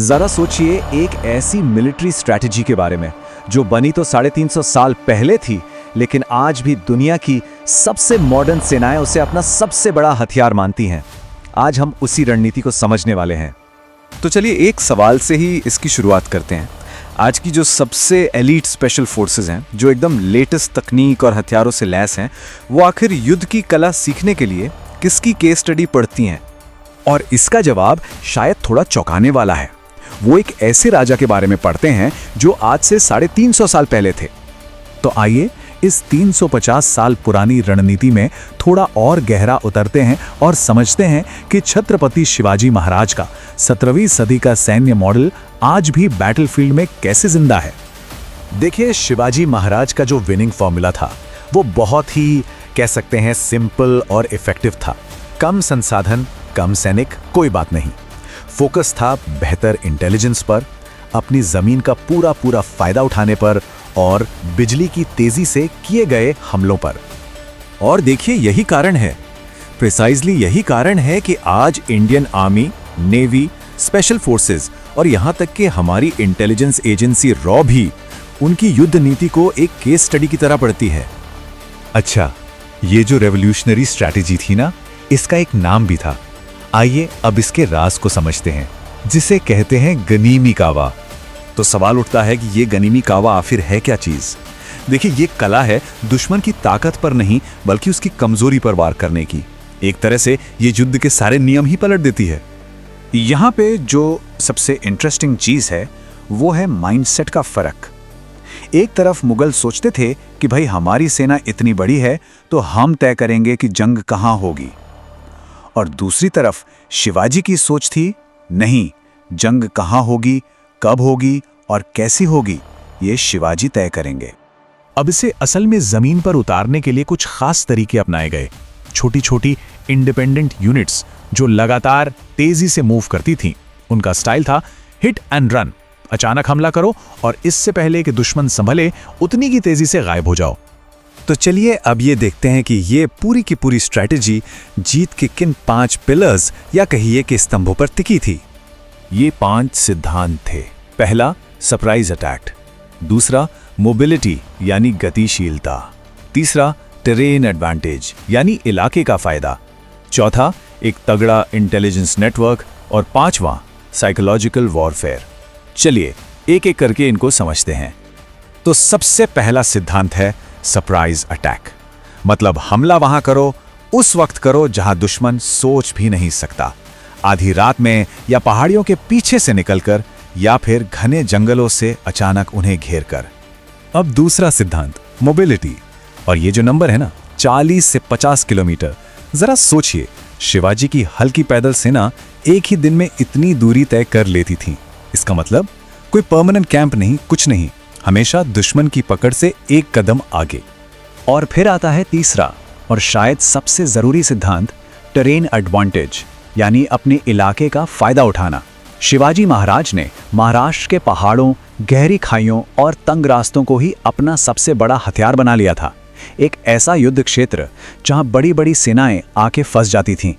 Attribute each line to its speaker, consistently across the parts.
Speaker 1: जरा सोचिए एक ऐसी मिलिट्री स्ट्रैटेजी के बारे में जो बनी तो 350 साल पहले थी, लेकिन आज भी दुनिया की सबसे मॉडर्न सेनाएं उसे अपना सबसे बड़ा हथियार मानती हैं। आज हम उसी रणनीति को समझने वाले हैं। तो चलिए एक सवाल से ही इसकी शुरुआत करते हैं। आज की जो सबसे एलीट स्पेशल फोर्सेस हैं, जो एकदम लेटेस्ट तकनीक और हथियारों से लैस हैं, वो आखिर युद्ध की कला सीखने के लिए किसकी केस स्टडी पढ़ती हैं? और इसका जवाब शायद थोड़ा चौंकाने वाला है। वो एक ऐसे राजा के बारे में पढ़ते हैं जो आज से 350 साल पहले थे। तो आइए इस 350 साल पुरानी रणनीति में थोड़ा और गहरा उतरते हैं और समझते हैं कि छत्रपति शिवाजी महाराज का 17वीं सदी का सैन्य मॉडल आज भी बैटलफील्ड में कैसे जिंदा है। देखिए, शिवाजी महाराज का जो विनिंग फॉर्मूला था वो बहुत ही कह सकते हैं सिंपल और इफेक्टिव था। कम संसाधन, कम सैनिक, कोई बात नहीं। फोकस था बेहतर इंटेलिजेंस पर, अपनी जमीन का पूरा फायदा उठाने पर और बिजली की तेजी से किए गए हमलों पर। और देखिए यही कारण है, प्रिसाइजली यही कारण है कि आज Indian army, navy, special forces और यहां तक कि हमारी इंटेलिजेंस एजेंसी रॉ भी उनकी युद्ध नीति को एक केस स्टडी की तरह पढ़ती है। अच्छा, ये जो रेवोल्यूशनरी स्ट्रैटेजी थी ना, इसका एक नाम भी था। आइए अब इसके राज को समझते हैं, जिसे कहते हैं गनीमी कावा। तो सवाल उठता है कि ये गनीमी कावा आखिर है क्या चीज? देखिए, ये कला है दुश्मन की ताकत पर नहीं बल्कि उसकी कमजोरी पर वार करने की। एक तरह से ये युद्ध के सारे नियम ही पलट देती है। यहाँ पे जो सबसे इंटरेस्टिंग चीज है वो है माइंडसेट का फर्क। एक तरफ मुगल सोचते थे कि भाई हमारी सेना इतनी बड़ी है तो हम तय करेंगे कि जंग कहाँ होगी, और दूसरी तरफ शिवाजी की सोच थी, नहीं, जंग कहाँ होगी, कब होगी और कैसी होगी, ये शिवाजी तय करेंगे। अब इसे असल में जमीन पर उतारने के लिए कुछ खास तरीके अपनाए गए। छोटी छोटी इंडिपेंडेंट यूनिट्स जो लगातार तेजी से मूव करती थीं। उनका स्टाइल था हिट एंड रन, अचानक हमला करो और इससे पहले कि दुश्मन संभले उतनी की तेजी से गायब हो जाओ। तो चलिए अब ये देखते हैं कि ये पूरी की पूरी स्ट्रैटेजी जीत के किन 5 पिलर्स या कहिए कि स्तंभों पर टिकी थी। ये 5 सिद्धांत थे। पहला, सरप्राइज अटैक। दूसरा, मोबिलिटी यानी गतिशीलता। तीसरा, टेरेन एडवांटेज यानी इलाके का फायदा। चौथा, एक तगड़ा इंटेलिजेंस नेटवर्क। और 5वां, साइकोलॉजिकल वॉरफेयर। चलिए एक एक करके इनको समझते हैं। तो सबसे पहला सिद्धांत है सरप्राइज अटैक। मतलब हमला वहां करो, उस वक्त करो जहां दुश्मन सोच भी नहीं सकता। आधी रात में या पहाड़ियों के पीछे से निकलकर या फिर घने जंगलों से अचानक उन्हें घेर कर। अब दूसरा सिद्धांत, मोबिलिटी। और ये जो नंबर है ना, 40 से 50 किलोमीटर। जरा सोचिए, शिवाजी की हल्की पैदल सेना एक ही दिन में इतनी दूरी तय कर लेती थी। इसका मतलब कोई परमानेंट कैंप नहीं, कुछ नहीं, हमेशा दुश्मन की पकड़ से एक कदम आगे। और फिर आता है तीसरा और शायद सबसे जरूरी सिद्धांत, टेरेन एडवांटेज यानी अपने इलाके का फायदा उठाना। शिवाजी महाराज ने महाराष्ट्र के पहाड़ों, गहरी खाइयों और तंग रास्तों को ही अपना सबसे बड़ा हथियार बना लिया था। एक ऐसा युद्ध क्षेत्र जहां बड़ी बड़ी सेनाएं आके फंस जाती थीं।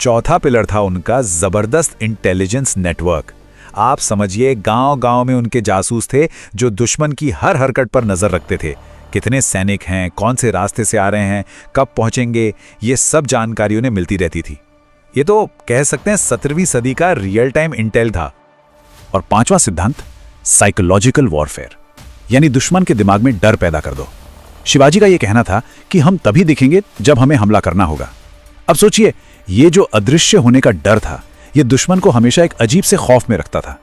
Speaker 1: चौथा पिलर था उनका जबरदस्त इंटेलिजेंस नेटवर्क। आप समझिए, गांव-गांव में उनके जासूस थे जो दुश्मन की हर हरकत पर नजर रखते थे। कितने सैनिक हैं, कौन से रास्ते से आ रहे हैं, कब पहुंचेंगे, ये सब जानकारी उन्हें मिलती रहती थी। ये तो कह सकते हैं 17वीं सदी का रियल टाइम इंटेल था। और 5वां सिद्धांत, साइकोलॉजिकल वॉरफेयर यानी दुश्मन के दिमाग में डर पैदा कर दो। शिवाजी का यह कहना था कि हम तभी दिखेंगे जब हमें हमला करना होगा। अब सोचिए, ये जो अदृश्य होने का डर था, ये दुश्मन को हमेशा एक अजीब से खौफ में रखता था।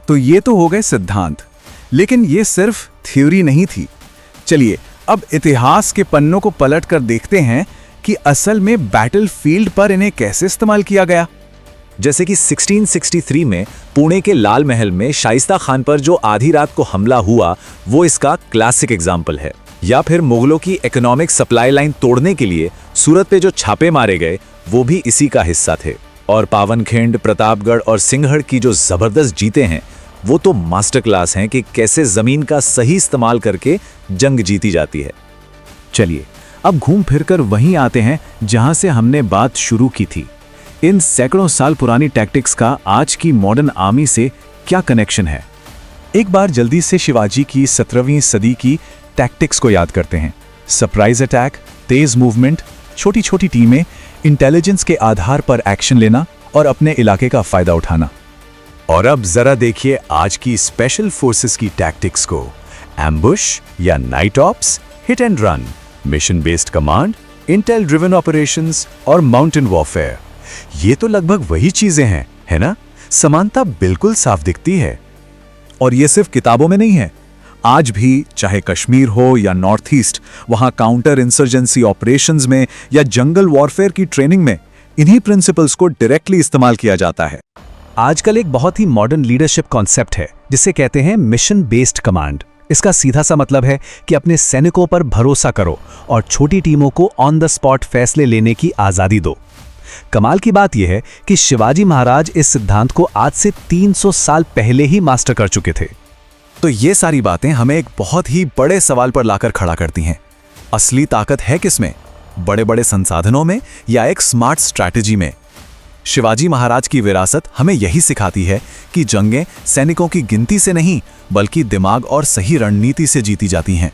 Speaker 1: तो ये तो हो गए सिद्धांत, लेकिन ये सिर्फ थ्योरी नहीं थी। चलिए अब इतिहास के पन्नों को पलट कर देखते हैं कि असल में बैटलफील्ड पर इन्हें कैसे इस्तेमाल किया गया। जैसे कि 1663 में पुणे के लाल महल में शाइस्ता खान पर जो आधी रात को हमला हुआ, वो इसका क्लासिक एग्जाम्पल है। या फिर मुगलों की इकोनॉमिक सप्लाई लाइन तोड़ने के लिए सूरत पे जो छापे मारे गए, वो भी इसी का हिस्सा थे। और पावनखिंड, प्रतापगढ़ और सिंहगढ़ की जो जबरदस्त जीते हैं, वो तो मास्टर क्लास हैं कि कैसे जमीन का सही इस्तेमाल करके जंग जीती जाती है। चलिए अब घूम फिरकर वहीं आते हैं जहां से हमने बात शुरू की थी। इन सैकड़ों साल पुरानी टैक्टिक्स का आज की मॉडर्न आर्मी से क्या कनेक्शन है? एक बार जल्दी से शिवाजी की 17वीं सदी की टैक्टिक्स को याद करते हैं। सरप्राइज अटैक, तेज मूवमेंट, छोटी छोटी टीमें, इंटेलिजेंस के आधार पर एक्शन लेना और अपने इलाके का फायदा उठाना। और अब जरा देखिए आज की स्पेशल फोर्सेस की टैक्टिक्स को। एम्बुश या night ops, hit and run, mission based command, Intel driven operations और माउंटेन वॉरफेयर। ये तो लगभग वही चीजें हैं, है ना? समानता बिल्कुल साफ दिखती है। और ये सिर्फ किताबों में नहीं है। आज भी चाहे कश्मीर हो या नॉर्थ ईस्ट, वहां काउंटर इंसर्जेंसी ऑपरेशंस में या जंगल वॉरफेयर की ट्रेनिंग में इन्हीं प्रिंसिपल्स को डायरेक्टली इस्तेमाल किया जाता है। आजकल एक बहुत ही मॉडर्न लीडरशिप कॉन्सेप्ट है जिसे कहते हैं मिशन बेस्ड कमांड। इसका सीधा सा मतलब है कि अपने सैनिकों पर भरोसा करो और छोटी टीमों को ऑन द स्पॉट फैसले लेने की आजादी दो। कमाल की बात यह है कि शिवाजी महाराज इस सिद्धांत को आज से 300 साल पहले ही मास्टर कर चुके थे। तो ये सारी बातें हमें एक बहुत ही बड़े सवाल पर लाकर खड़ा करती हैं। असली ताकत है किसमें? बड़े बड़े संसाधनों में या एक स्मार्ट स्ट्रैटेजी में? शिवाजी महाराज की विरासत हमें यही सिखाती है कि जंगें सैनिकों की गिनती से नहीं बल्कि दिमाग और सही रणनीति से जीती जाती हैं।